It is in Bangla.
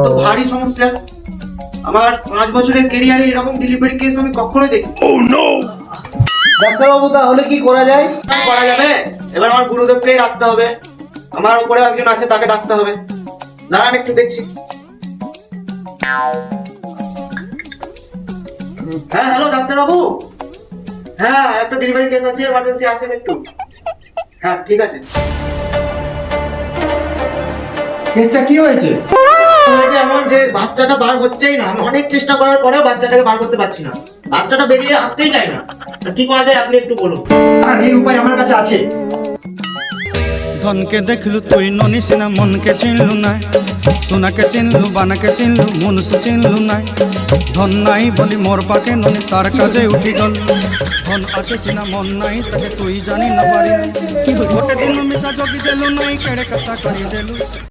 তো ভারী সমস্যা। আমার 5 বছরের ক্যারিয়ারে এরকম ডেলিভারি কেস আমি কখনোই দেখি। ডাক্তারবাবু তাহলে কি করা যায়? করা যাবে, এবার আমার গুরুদেবকেই ডাকতে হবে। আমার উপরে একজন আছে, তাকে ডাকতে হবে। দাঁড়ান একটু দেখছি। হ্যাঁ হ্যালো ডাক্তারবাবু। হ্যাঁ একটা ডেলিভারি কেস আছে, এমার্জেন্সি আসেন একটু। হ্যাঁ ঠিক আছে। কেসটা কি হয়েছে? হয়েছে এমন যে বাচ্চাটা বার হচ্ছেই না। আমি অনেক চেষ্টা করার পরেও বাচ্চাটাকে বার করতে পারছি না। বাচ্চাটা বেরিয়ে আসতেই চায় না। তা কি করা যায় আপনি একটু বলুন। আর এই উপায় আমার কাছে আছে। ধনকে দেখলু তুই ননি সিনা মনকে চিনলু নাই, সোনাকে চিনলু বানাকে চিনলু মনুষ চিনলু নাই। ধন নাই বলি মোর পাকে ননি তার কাজে উঠি গল। ধন আছে সিনা মন নাই তাকে তুই জানি না পারি। গোটে দিন মিশা জগি দেলু নাই কেড়ে কথা করি দেলু।